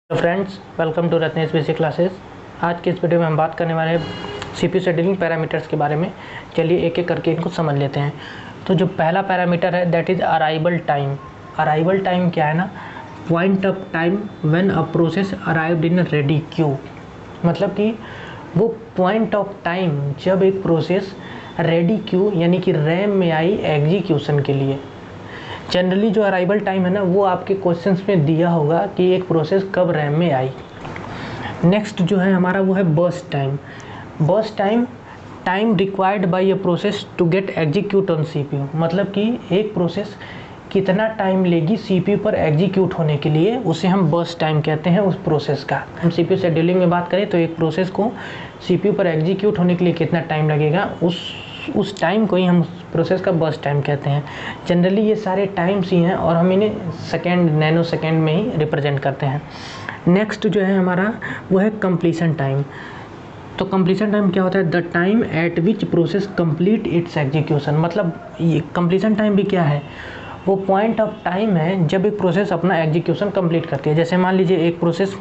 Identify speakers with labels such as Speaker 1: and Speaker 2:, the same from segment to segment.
Speaker 1: तो friends, welcome to Ratnesh basic classes. आज के इस वीडियो में हम बात करने वाले हैं सीपीयू शेड्यूलिंग पैरामीटर्स के बारे में। चलिए एक एक करके इनको समझ लेते हैं। तो जो पहला पैरामीटर है that is arrival time. Arrival time क्या है ना, point of time when a process arrived in ready queue. मतलब कि वो पॉइंट ऑफ टाइम जब एक प्रोसेस रेडी क्यू यानी कि रैम में आई एग्जीक्यूशन के लिए। जनरली जो अराइवल टाइम है ना, वो आपके क्वेश्चंस में दिया होगा कि एक प्रोसेस कब रैम में आई। नेक्स्ट जो है हमारा वो है burst time. Burst time, time required by a process to get execute on CPU. मतलब कि एक प्रोसेस कितना टाइम लेगी सीपीयू पर एग्जीक्यूट होने के लिए, उसे हम बर्स्ट टाइम कहते हैं उस प्रोसेस का। हम सीपीयू शेड्यूलिंग में बात करें तो एक प्रोसेस को सीपीयू पर एग्जीक्यूट होने के लिए कितना टाइम लगेगा, उस टाइम को ही हम प्रोसेस का बर्स्ट टाइम कहते हैं। जनरली ये सारे टाइम्स ही हैं और हम इन्हें सेकेंड, नैनो सेकेंड में ही रिप्रेजेंट करते हैं। नेक्स्ट जो है हमारा वो है कंप्लीशन टाइम। तो कंप्लीशन टाइम क्या होता है, the time eight which process complete it's execution. मतलब ये कंप्लीशन टाइम भी क्या है, वो पॉइंट ऑफ टाइम है जब एक प्रोसेस अपना एग्जीक्यूशन कंप्लीट करती है। जैसे मान लीजिए एक प्रोसेस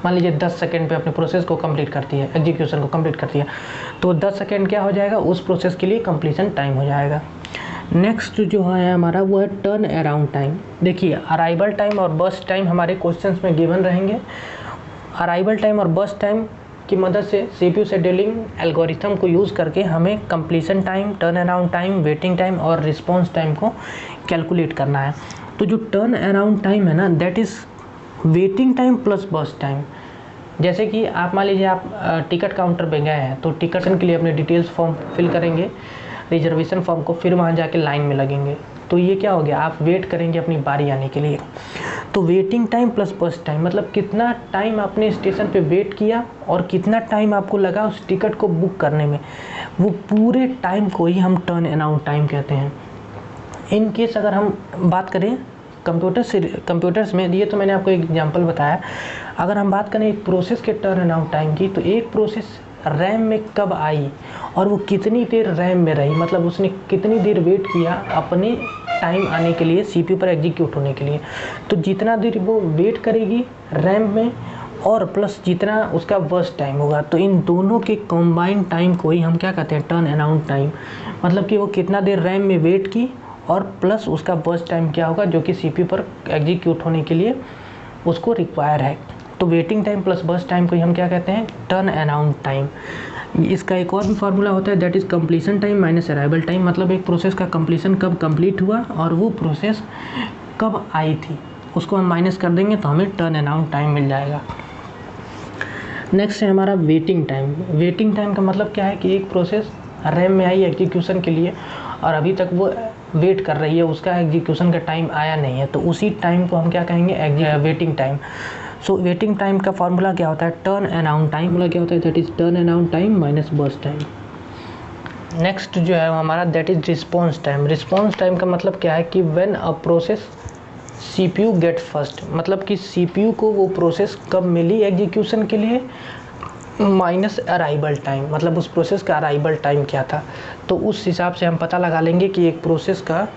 Speaker 1: 10 सेकेंड पे अपने प्रोसेस को कंप्लीट करती है, एग्जीक्यूशन को कंप्लीट करती है, तो 10 सेकेंड क्या हो जाएगा, उस प्रोसेस के लिए कंप्लीशन टाइम हो जाएगा। नेक्स्ट जो है हमारा वो है टर्न अराउंड टाइम। देखिए अराइवल टाइम और बर्स्ट टाइम हमारे क्वेश्चंस में गिवन रहेंगे। अराइवल टाइम और बर्स्ट टाइम की मदद से सीपीयू शेड्यूलिंग एल्गोरिथम को यूज़ करके हमें completion time, turn around time, waiting time और रिस्पॉन्स टाइम को कैलकुलेट करना है। तो जो टर्न अराउंड टाइम है ना, that is waiting time plus burst time. जैसे कि आप मान लीजिए आप टिकट काउंटर पे गए हैं, तो टिकट के लिए अपने डिटेल्स फॉर्म फिल करेंगे, रिजर्वेशन फॉर्म को, फिर वहाँ जाके लाइन में लगेंगे। तो ये क्या हो गया, आप वेट करेंगे अपनी बारी आने के लिए। तो waiting time plus burst time मतलब कितना टाइम आपने स्टेशन पे वेट किया और कितना टाइम आपको लगा उस टिकट को बुक करने में, वो पूरे टाइम को ही हम टर्न अराउंड टाइम कहते हैं। इन केस अगर हम बात करें कंप्यूटर्स में, ये तो मैंने आपको एक एग्जांपल बताया। अगर हम बात करें एक प्रोसेस के टर्न अराउंड टाइम की, तो एक प्रोसेस रैम में कब आई और वो कितनी देर रैम में रही, मतलब उसने कितनी देर वेट किया अपने टाइम आने के लिए, सीपीयू पर एग्जीक्यूट होने के लिए। तो जितना देर वो वेट करेगी रैम में और प्लस जितना उसका बर्स्ट टाइम होगा, तो इन दोनों के कॉम्बाइंड टाइम को ही हम क्या कहते हैं, टर्न अराउंड टाइम। मतलब कि वो कितना देर रैम में वेट की और प्लस उसका बर्स्ट टाइम क्या होगा जो कि सीपीयू पर एग्जीक्यूट होने के लिए उसको रिक्वायर है। तो waiting time plus burst time को ही हम क्या कहते हैं, टर्न अराउंड टाइम। इसका एक और भी फार्मूला होता है, that is completion time minus arrival time. मतलब एक प्रोसेस का कंप्लीशन कब कंप्लीट हुआ और वो प्रोसेस कब आई थी, उसको हम माइनस कर देंगे तो हमें टर्न अराउंड टाइम मिल जाएगा। नेक्स्ट है हमारा वेटिंग टाइम। वेटिंग टाइम का मतलब क्या है कि एक प्रोसेस रैम में आई एग्जीक्यूशन के लिए और अभी तक वो वेट कर रही है, उसका एग्जीक्यूशन का टाइम आया नहीं है, तो उसी टाइम को हम क्या कहेंगे, waiting time. So waiting time का फार्मूला क्या होता है, टर्न अराउंड टाइम। फार्मूला क्या होता है, that is turn around time minus burst time. Next जो है हमारा that is response time. Response time का मतलब क्या है कि when a process CPU get first, मतलब कि सीपीयू को वो प्रोसेस कब मिली एग्जीक्यूशन के लिए, माइनस अराइवल टाइम, मतलब उस प्रोसेस का अराइवल टाइम क्या था। तो उस हिसाब से हम पता लगा लेंगे कि एक प्रोसेस का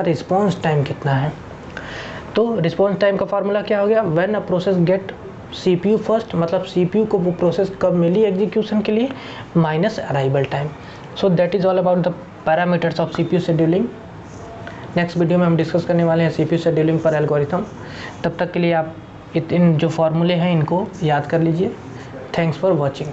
Speaker 1: रिस्पॉन्स टाइम कितना है। तो रिस्पॉन्स टाइम का फार्मूला क्या हो गया, when a process get CPU first, मतलब सीपीयू को वो प्रोसेस कब मिली एग्जीक्यूशन के लिए, minus arrival time. So that is all about the parameters of CPU scheduling. Next video में हम डिस्कस करने वाले हैं सीपीयू शेड्यूलिंग पर एल्गोरिथम। तब तक के लिए आप इन जो फार्मूले हैं इनको याद कर लीजिए। Thanks for watching.